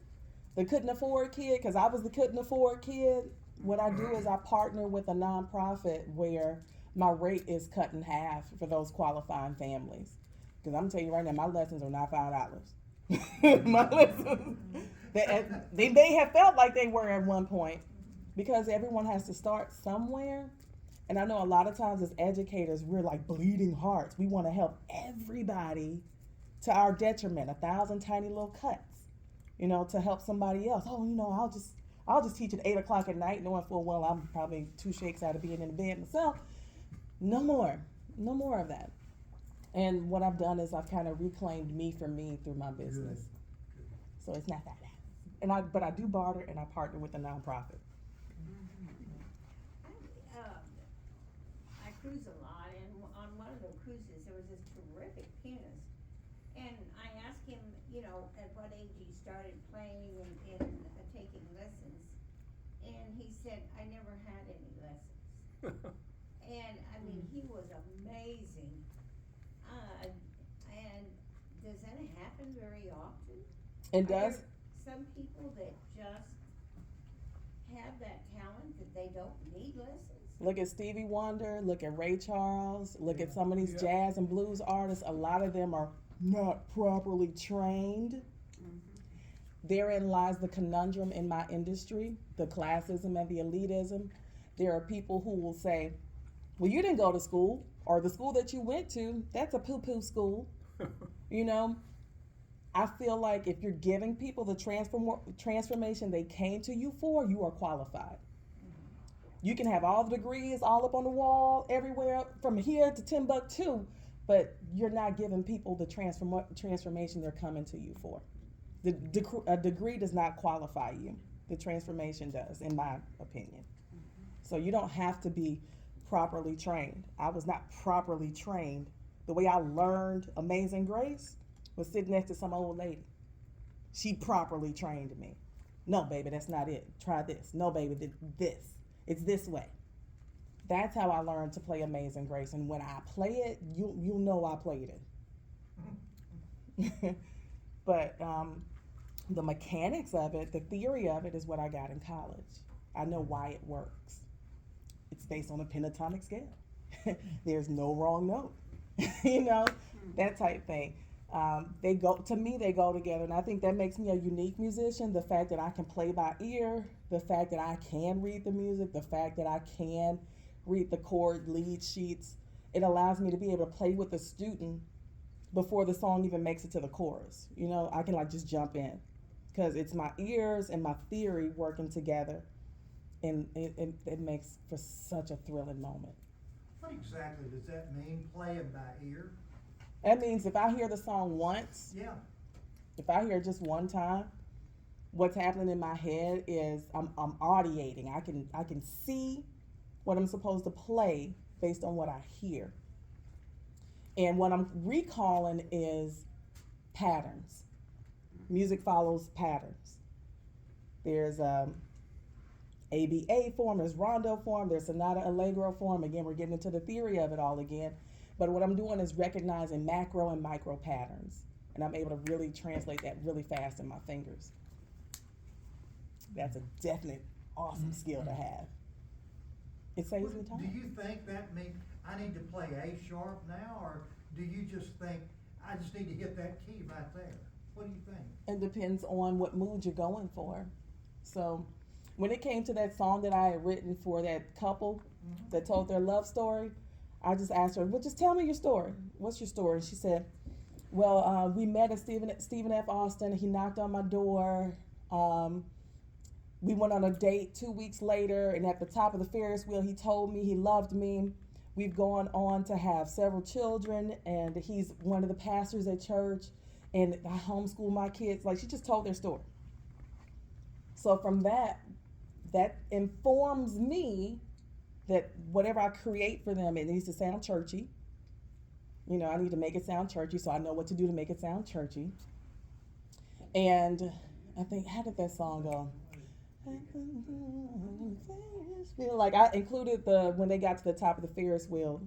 kid, because I was the couldn't afford kid, what I do is I partner with a nonprofit where my rate is cut in half for those qualifying families. Because I'm telling you right now, my lessons are not $5. My lessons, they may have felt like they were at one point, because everyone has to start somewhere. And I know a lot of times as educators, we're like bleeding hearts. We want to help everybody to our detriment, 1,000 tiny little cuts, you know, to help somebody else. Oh, you know, I'll just teach at 8 o'clock at night, knowing full well I'm probably 2 shakes out of being in the bed myself. No more of that. And what I've done is I've kind of reclaimed me for me through my business. So it's not that bad. But I do barter and I partner with a nonprofit. I cruise a lot, and on one of the cruises, there was this terrific pianist. And I asked him, you know, at what age he started playing and taking lessons. And he said, I never had any lessons. And, I mean, he was amazing. And does that happen very often? It Are does. there some people that just have that talent that they don't need lessons? Look at Stevie Wonder, look at Ray Charles, look at some of these Yeah. jazz and blues artists. A lot of them are not properly trained. Therein lies the conundrum in my industry, the classism and the elitism. There are people who will say, well, you didn't go to school, or the school that you went to, that's a poo-poo school. You know, I feel like if you're giving people the transformation they came to you for, you are qualified. You can have all the degrees all up on the wall everywhere from here to Timbuktu, but you're not giving people the transformation they're coming to you for. A degree does not qualify you. The transformation does, in my opinion. So you don't have to be properly trained. I was not properly trained. The way I learned Amazing Grace was sitting next to some old lady. She properly trained me. No, baby, that's not it. Try this. No, baby, this. It's this way. That's how I learned to play Amazing Grace. And when I play it, you'll know I played it. But the mechanics of it, the theory of it is what I got in college. I know why it works. It's based on a pentatonic scale. There's no wrong note. You know, that type thing. They go together, and I think that makes me a unique musician. The fact that I can play by ear, the fact that I can read the music, the fact that I can read the chord lead sheets, it allows me to be able to play with the student before the song even makes it to the chorus. You know, I can like just jump in because it's my ears and my theory working together, and it makes for such a thrilling moment. What exactly does that mean, playing by ear? That means if I hear the song once, Yeah. if I hear it just one time, what's happening in my head is I'm audiating. I can see what I'm supposed to play based on what I hear. And what I'm recalling is patterns. Music follows patterns. There's ABA form, there's rondo form, there's sonata allegro form. Again, we're getting into the theory of it all again. But what I'm doing is recognizing macro and micro patterns. And I'm able to really translate that really fast in my fingers. That's a definite awesome skill to have. It saves me time. Do you think that means I need to play A sharp now, or do you just think I just need to hit that key right there? What do you think? It depends on what mood you're going for. So when it came to that song that I had written for that couple that told their love story, I just asked her, well, just tell me your story. What's your story? She said, well, we met at Stephen F. Austin. He knocked on my door. We went on a date 2 weeks later, and at the top of the Ferris wheel, he told me he loved me. We've gone on to have several children, and he's one of the pastors at church, and I homeschool my kids. Like, she just told their story. So from that informs me that whatever I create for them, it needs to sound churchy. You know, I need to make it sound churchy, so I know what to do to make it sound churchy. And I think, how did that song go? Like, I included when they got to the top of the Ferris wheel.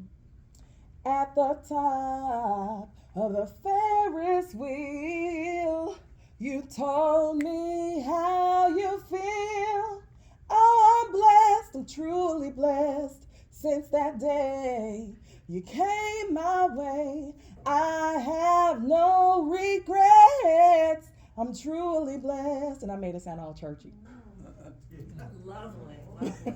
At the top of the Ferris wheel, you told me how you feel. Oh, I'm blessed, I'm truly blessed. Since that day you came my way, I have no regrets. I'm truly blessed. And I made it sound all churchy. Lovely, lovely.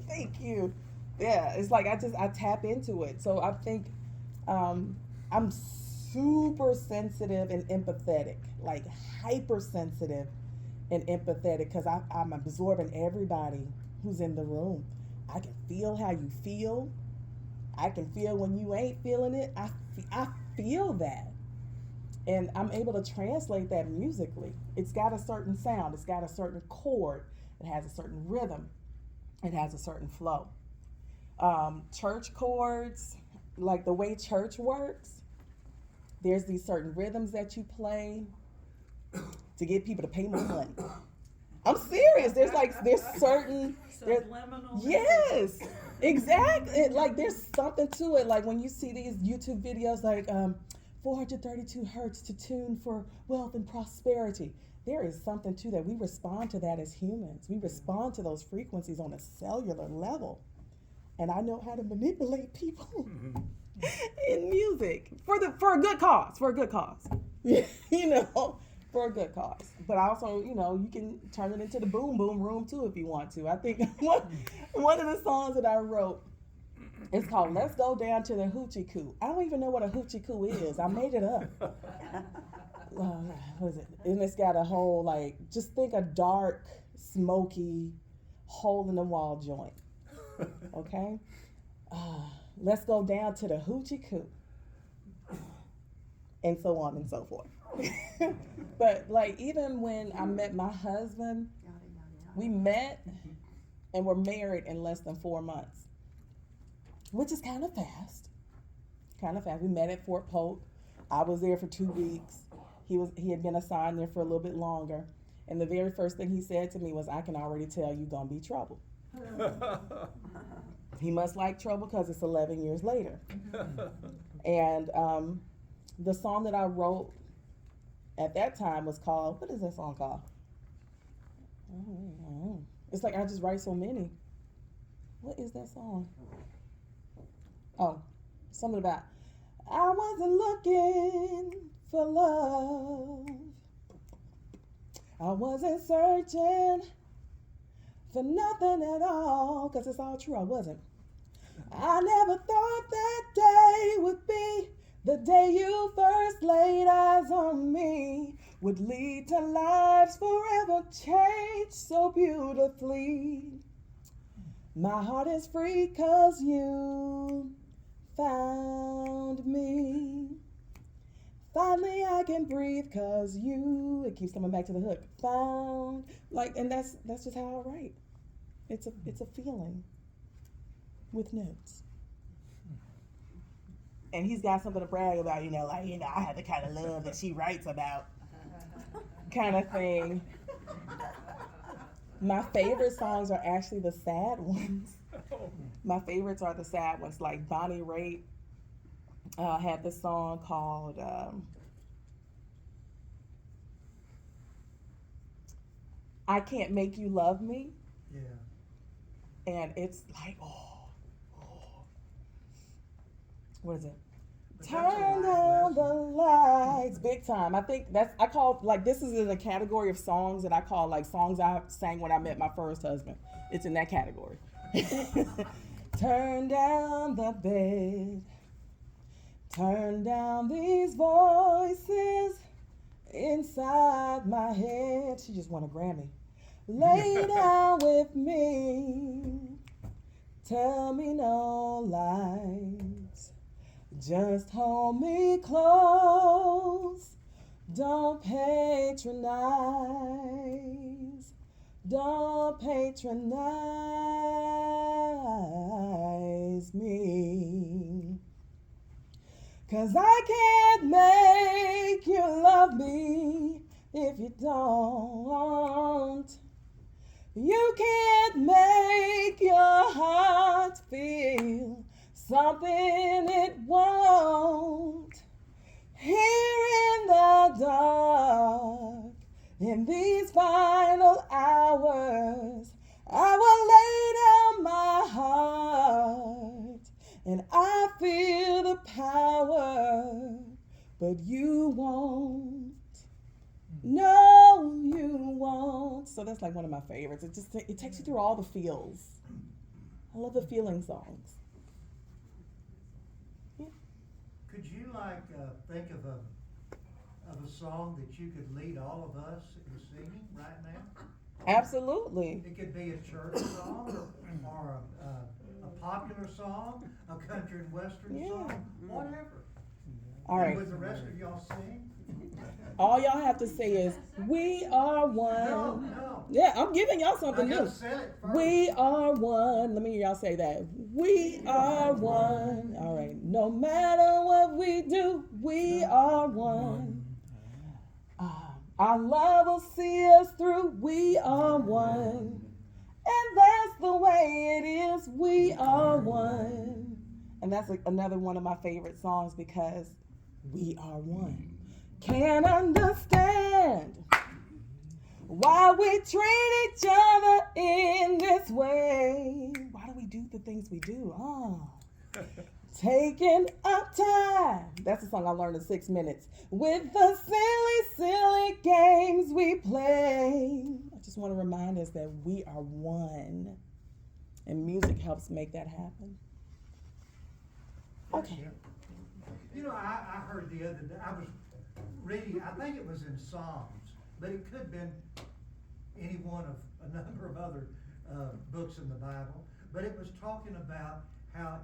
Thank you. Yeah, it's like I tap into it. So I think I'm super sensitive and empathetic, like hypersensitive and empathetic, because I'm absorbing everybody who's in the room. I can feel how you feel. I can feel when you ain't feeling it. I feel that. And I'm able to translate that musically. It's got a certain sound. It's got a certain chord. It has a certain rhythm. It has a certain flow. Church chords, like the way church works, there's these certain rhythms that you play to get people to pay more money. I'm serious. There's certain. Subliminal. Yes, exactly. Like there's something to it. Like when you see these YouTube videos, like 432 hertz to tune for wealth and prosperity. There is something to that. We respond to that as humans. We respond to those frequencies on a cellular level. And I know how to manipulate people in music for a good cause. For a good cause. You know, for a good cause. But also, you know, you can turn it into the boom boom room too if you want to. I think one of the songs that I wrote is called Let's Go Down to the Hoochie Coo. I don't even know what a hoochie coo is. I made it up. what is it? And it's got a whole, like, just think a dark, smoky, hole in the wall joint. Okay? Let's go down to the hoochie coo. And so on and so forth. But, like, even when I met my husband, Yada, yada, yada. we met and were married in less than 4 months, which is kind of fast. Kind of fast. We met at Fort Polk. I was there for 2 weeks. He had been assigned there for a little bit longer. And the very first thing he said to me was, "I can already tell you're gonna be trouble." He must like trouble because it's 11 years later. And the song that I wrote at that time was called, what is that song called? It's like I just write so many. What is that song? Oh, something about, I wasn't looking for love. I wasn't searching for nothing at all, because it's all true, I wasn't. I never thought that day would be the day you first laid eyes on me, would lead to lives forever changed so beautifully. My heart is free 'cause you found me. Finally I can breathe 'cause you, it keeps coming back to the hook, found, like, and that's just how I write. It's a feeling with notes. And he's got something to brag about, I have the kind of love that she writes about, kind of thing. My favorite songs are actually the sad ones. My favorites are the sad ones, like Bonnie Raitt had this song called I Can't Make You Love Me. Yeah. And it's like, what is it? But that's a Turn life down the lesson. lights, big time. I think I call, like, this is in a category of songs that I call, like, songs I sang when I met my first husband. It's in that category. Turn down the bed. Turn down these voices inside my head. She just won a Grammy. Lay down with me. Tell me no lies. Just hold me close. Don't patronize. Don't patronize me. 'Cause I can't make you love me if you don't. You can't make your heart feel something it won't. Here in the dark, in these final hours, I will lay down my heart, and I feel the power, but you won't. No, you won't. So that's like one of my favorites. It takes you through all the feels. I love the feeling songs. Could you think of a song that you could lead all of us in singing right now? Absolutely. It could be a church song or a popular song, a country and western Yeah. song, whatever. All right. Would the rest of y'all sing? All y'all have to say is, we are No, one. no. Yeah, I'm giving y'all something I new. gotta say it first. We are one. Let me hear y'all say that. We are one. All right. No matter what we do, we are one. Our love will see us through. We are one. And that's the way it is. We are one. And that's another one of my favorite songs because we are one. Can't understand why we treat each other in this way. Why do we do the things we do? Taking up time. That's a song I learned in 6 minutes. With the silly, silly games we play. I just want to remind us that we are one. And music helps make that happen. Okay. I heard the other day, I was reading, I think it was in Psalms, but it could have been any one of a number of other books in the Bible. But it was talking about how,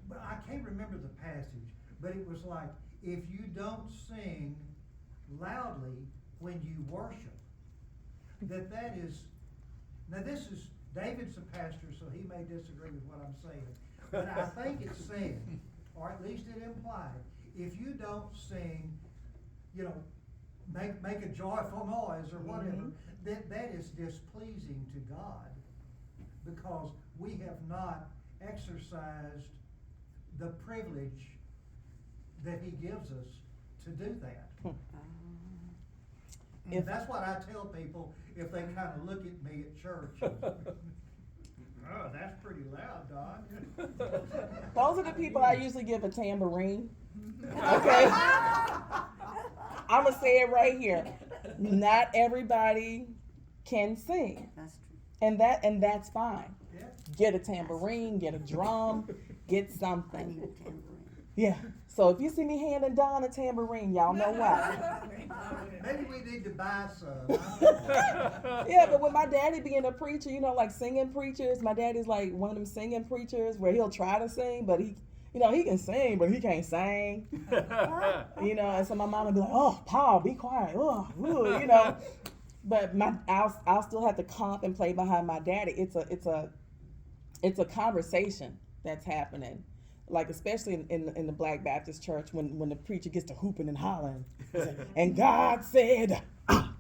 but I can't remember the passage, but it was like, if you don't sing loudly when you worship, that is, now this is, David's a pastor, so he may disagree with what I'm saying, but I think it's saying, or at least it implied, if you don't sing, you know, make a joyful noise or whatever, that is displeasing to God, because we have not exercised the privilege that he gives us to do that. And that's what I tell people if they kind of look at me at church. Oh, that's pretty loud, Don. Those are the people I usually give a tambourine. Okay? I'm going to say it right here. Not everybody can sing. That's true. And that's fine. Yeah. Get a tambourine, get a drum, get I something. need a tambourine. Yeah. So if you see me handing Don a tambourine, y'all know why. Maybe we need to buy some. Huh? Yeah, but with my daddy being a preacher, you know, like singing preachers, my daddy's like one of them singing preachers where he'll try to sing, but he can sing, but he can't sing. You know, and so my mom would be like, "Oh, Paul, be quiet." Oh, ooh, you know. But I'll still have to comp and play behind my daddy. It's a conversation that's happening. Like especially in the Black Baptist church when the preacher gets to hooping and hollering, and God said,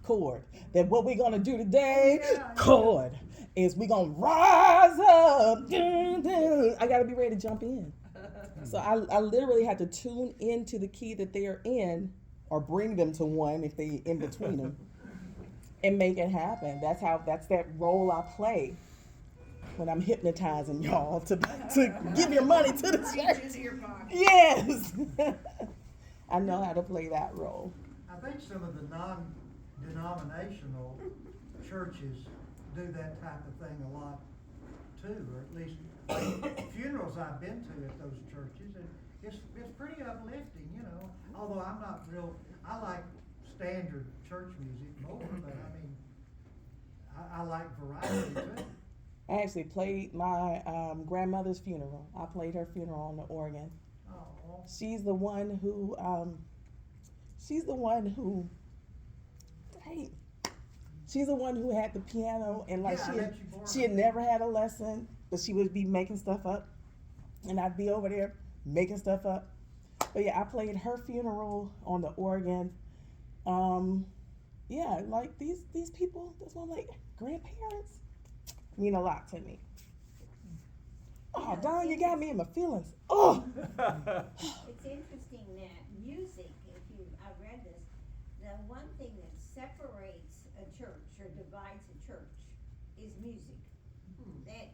chord, that what we're gonna do today, chord, is we gonna rise up. I gotta be ready to jump in. So I literally had to tune into the key that they're in, or bring them to one if they in between them, and make it happen. That's that role I play when I'm hypnotizing y'all to give your money to the church. Reach into your pocket. Yes. I know how to play that role. I think some of the non-denominational churches do that type of thing a lot too, or at least funerals I've been to at those churches, and it's pretty uplifting, you know. Although I like standard church music more, but I mean, I like variety too. I actually played my grandmother's funeral. I played her funeral on the organ. Oh, She's the one who, she's the one who had the piano, and like Yeah, I let you borrow she had it. never had a lesson, but she would be making stuff up, and I'd be over there making stuff up. But yeah, I played her funeral on the organ. Yeah, like these people, that's why I'm like, grandparents mean a lot to me. Oh, Don, you got me in my feelings. Oh. It's interesting that music, I've read this, the one thing that separates a church or divides a church is music. They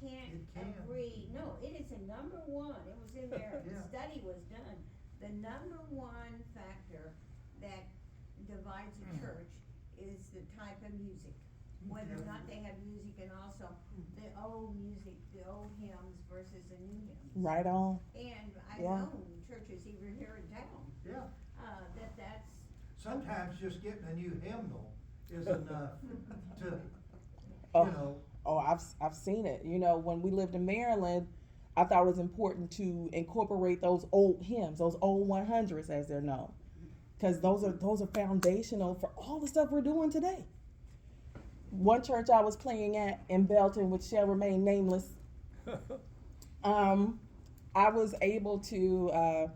can't It can. agree, no, it is a number one, it was in there, the Yeah. study was done. The number one factor that divides a church is the type of music. Whether or not they have music, and also the old music, the old hymns versus the new hymns. Right on. And I Yeah. know churches even here in town, yeah. that's, Sometimes just getting a new hymnal is enough to, Oh. you know. Oh, I've seen it. You know, when we lived in Maryland, I thought it was important to incorporate those old hymns, those old 100s as they're known, because those are foundational for all the stuff we're doing today. One church I was playing at in Belton, which shall remain nameless, I was able to, I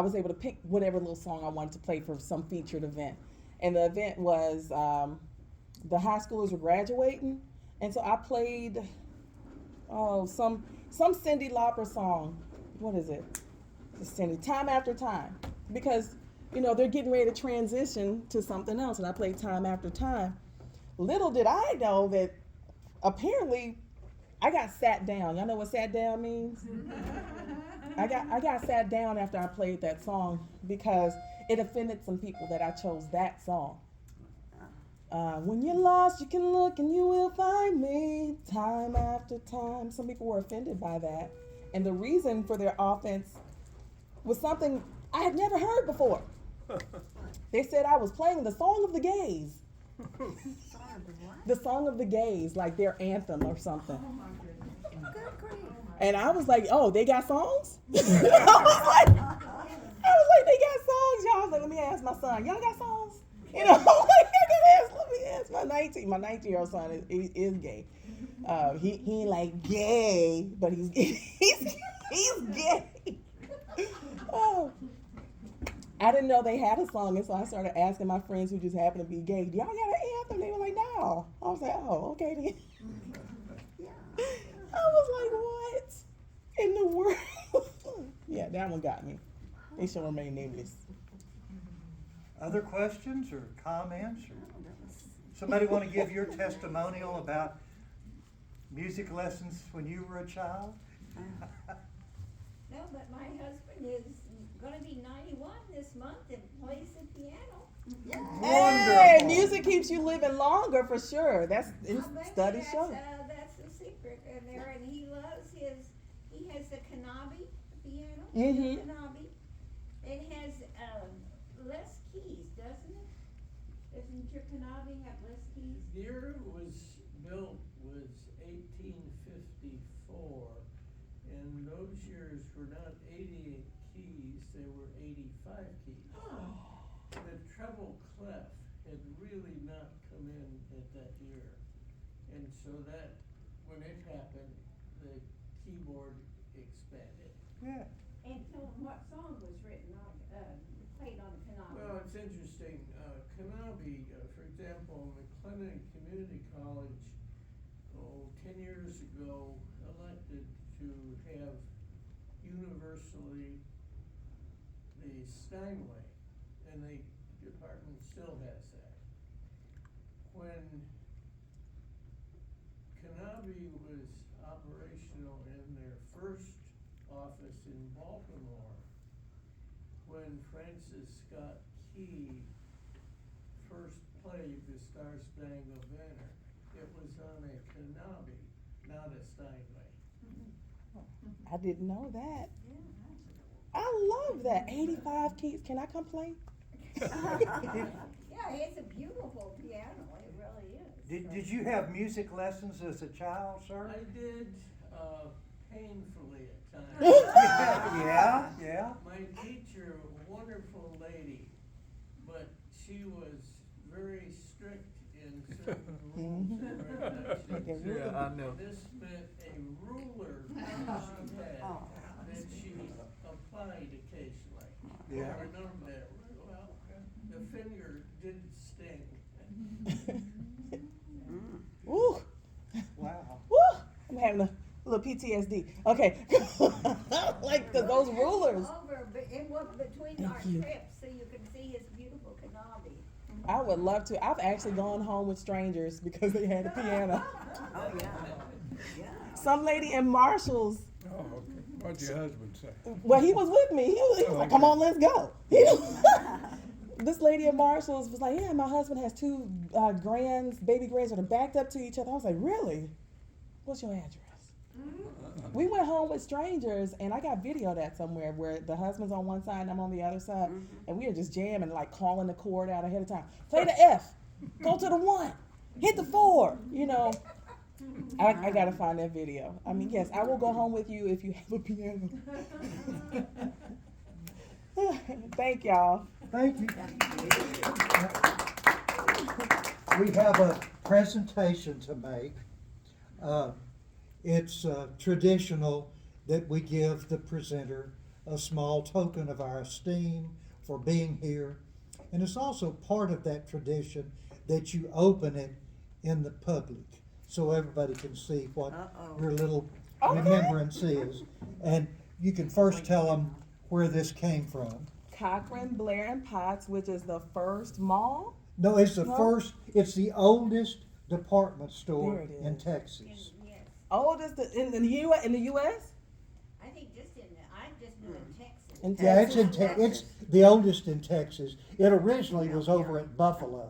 was able to pick whatever little song I wanted to play for some featured event, and the event was the high schoolers were graduating, and so I played some Cyndi Lauper song. What is it? It's Cyndi, Time After Time, because they're getting ready to transition to something else, and I played Time After Time. Little did I know that apparently I got sat down. Y'all know what sat down means? I got sat down after I played that song because it offended some people that I chose that song. When you're lost, you can look and you will find me time after time. Some people were offended by that. And the reason for their offense was something I had never heard before. They said I was playing the song of the gays. Sorry, but what? The song of the gays, like their anthem or something. Oh my goodness. Good grief. And I was like, oh, they got songs? I was like, they got songs, y'all. I was like, let me ask my son, y'all got songs? You know, I'm like, let me ask my 19-year-old son is gay. He ain't like gay, but he's gay. Oh. I didn't know they had a song, and so I started asking my friends who just happened to be gay, do y'all got an anthem? They were like, no. I was like, oh, okay then. Yeah. I was like, what in the world? Yeah, that one got me. They shall remain nameless. Other questions or comments? Or Oh, that was- somebody want to give your testimonial about music lessons when you were a child? No, but my husband is gonna be 91 this month and plays the piano. Yeah. Hey, Wonderful. music keeps you living longer for sure. That's I bet studies you show. that's the secret in there, and he loves he has the Kanabi piano, Mhm. Kanabi. It has less keys, doesn't it? Doesn't your Kanabi have less keys? The year it was built was 1854, and those years were not 88 keys, they were 85 keys. The treble clef had really not come in at that year. And so that, when it happened, the keyboard expanded. Yeah. And tell him what song was written on, played on Kanabi. Well, it's interesting, Kanabi, for example, McLennan Community College, 10 years ago, elected to have universally the Steinway, and the department still has that. When Kanabi was operational in their first office in Baltimore, when Francis Scott Key first played the Star Spangled Banner, it was on a Kanabi, not a Steinway. I didn't know that. I love that. 85 keys. Can I come play? Yeah, it's a beautiful piano, it really is. Did you have music lessons as a child, sir? I did, painfully at times. Yeah. My teacher, a wonderful lady, but she was very strict in certain rules and regulations. Yeah, I know. This meant a ruler she had Oh. that she applied occasionally. Yeah. I remember that, well, the finger didn't sting. Woo, Wow. woo. I'm having a little PTSD. Okay. Like, cause those rulers. Over, between Thank our you. trips, so you can see his beautiful Kanabi. I would love to. I've actually gone home with strangers because they had a piano. Oh, yeah. Yeah. Some lady in Marshall's. Oh, okay. What'd your husband say? Well, he was with me. He was like, "Come on, let's go." This lady at Marshall's was like, "Yeah, my husband has two baby grands that are backed up to each other." I was like, "Really? What's your address?" We went home with strangers, and I got video of that somewhere where the husband's on one side and I'm on the other side, and we were just jamming, like calling the chord out ahead of time. Play the F, go to the 1, hit the 4. You know, I gotta find that video. I mean, yes, I will go home with you if you have a piano. Thank y'all. Thank you. We have a presentation to make. It's traditional that we give the presenter a small token of our esteem for being here. And it's also part of that tradition that you open it in the public so everybody can see what Uh-oh. your little Okay. remembrance is. And you can first tell them where this came from. Cochran, Blair, and Potts, which is the first mall. No, it's the No? first, it's the oldest department store There it in is. Texas. Yes, Oldest in the U.S. In the U.S. I think just I just knew in Texas. In Yeah, it's Texas. in it's the oldest in Texas. It originally was over at Buffalo,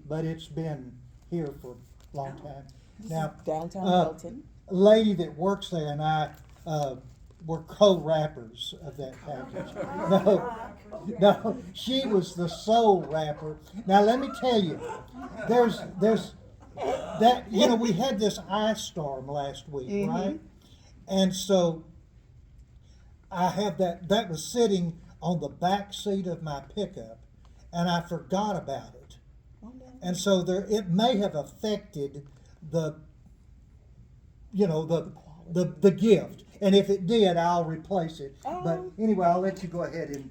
but it's been here for a long time. Now, Downtown uh, Milton. a lady that works there and I were co-rappers of that package. No, no, she was the sole rapper. Now let me tell you, there's that, you know, we had this ice storm last week, right? And so I have that was sitting on the back seat of my pickup, and I forgot about it. Oh, no. And so it may have affected the, you know, the gift. And if it did, I'll replace it. But Oh. anyway, I'll let you go ahead and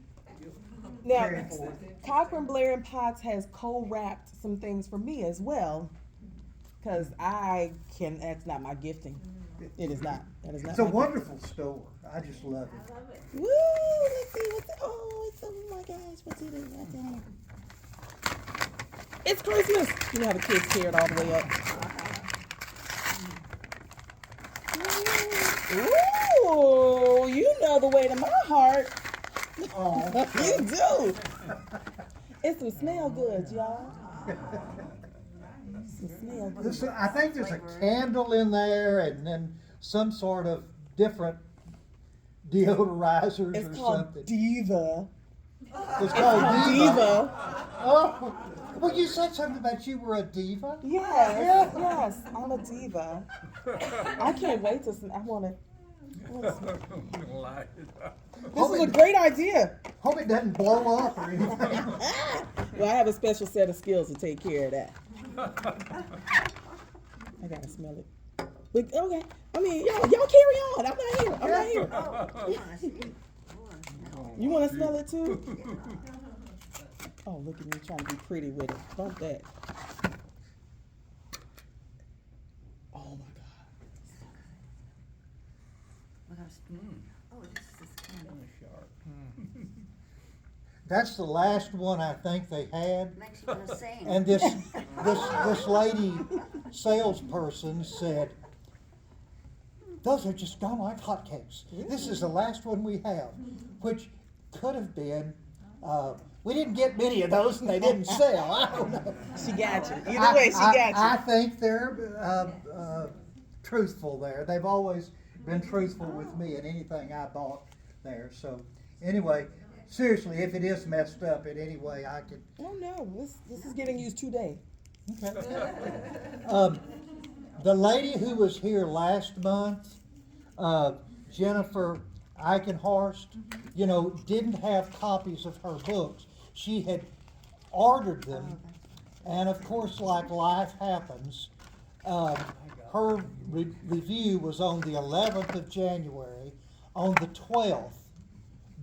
Now, carry it forward. Cochran Blair and Potts has co-wrapped some things for me as well, because that's not my gifting. It is not. That is not. It's a my wonderful store. I just love I it. love it. Woo! Let's see what's oh my gosh, what's it in right there? It's Christmas. You know how the kids tear it all the way up. Ooh, you know the way to my heart. Oh, You do. It's some smell goods, y'all. Some smell goods. I think there's a candle in there, and then some sort of different deodorizers It's or called something. Diva. It's called Diva. Diva. Oh, well, you said something about you were a diva. Yes, yes, I'm a diva. I can't wait to. I want to. This is a great idea. Hope it doesn't blow up or anything. Well, I have a special set of skills to take care of that. I gotta smell it. But, okay, I mean, y'all carry on. I'm not here. I'm not here. Oh, you wanna see? You want to smell it too? Oh, look at me trying to be pretty with it. Bump that. Oh my God. What else? Oh, this is kind of, That's the last one I think they had. makes you wanna sing. And this lady salesperson said, "Those are just gone like hotcakes. This is the last one we have," which could have been. We didn't get many of those, and they didn't sell. I don't know. She got you. Either way, she got you. I think they're truthful there. They've always been truthful with me in anything I bought there. So anyway, seriously, if it is messed up in any way, I could. Oh no, this is getting used today. Okay. The lady who was here last month, Jennifer Eichenhorst, you know, didn't have copies of her books. She had ordered them, and of course, like life happens, her review was on the 11th of January. On the 12th,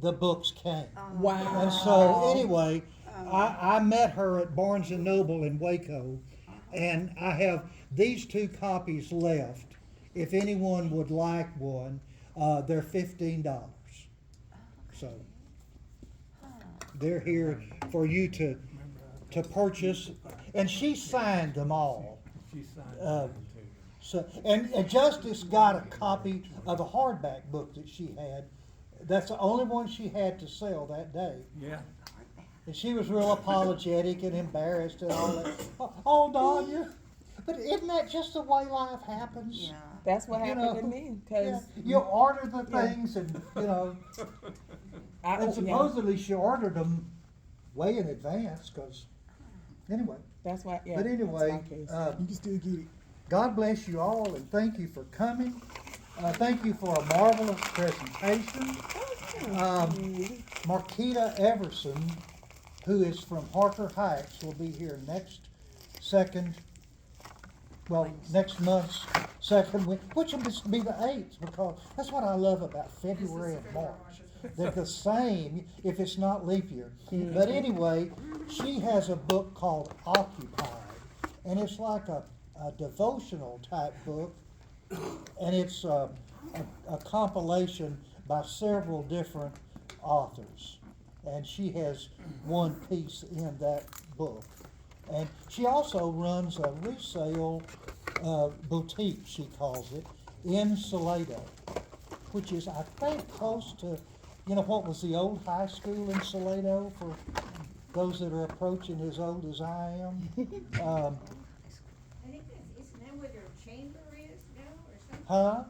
the books came. Wow. And so, anyway, I met her at Barnes and Noble in Waco, and I have these two copies left. If anyone would like one, they're $15. So they're here for you to purchase, and she signed them all. So, and Justice got a copy of a hardback book that she had. That's the only one she had to sell that day. Yeah. And she was real apologetic and embarrassed and all that. Oh, Don, but isn't that just the way life happens? Yeah. That's what You happened know, to me. Yeah, Cause you order the Yeah. things, and I, and supposedly she ordered them way in advance. Cause anyway, that's why. Yeah. but anyway, that's my case. you can still get it. God bless you all, and thank you for coming. Thank you for a marvelous presentation. Marquita Everson, who is from Harker Heights, will be here next month's second week, which will just be the 8th, because that's what I love about February and March. They're the same if it's not leap year. But anyway, she has a book called Occupied, and it's like a devotional type book, and it's a compilation by several different authors. And she has one piece in that book. And she also runs a resale boutique, she calls it, in Salado, which is, I think, close to, what was the old high school in Salado, for those that are approaching as old as I am. I think isn't that where their chamber is now or something? Huh?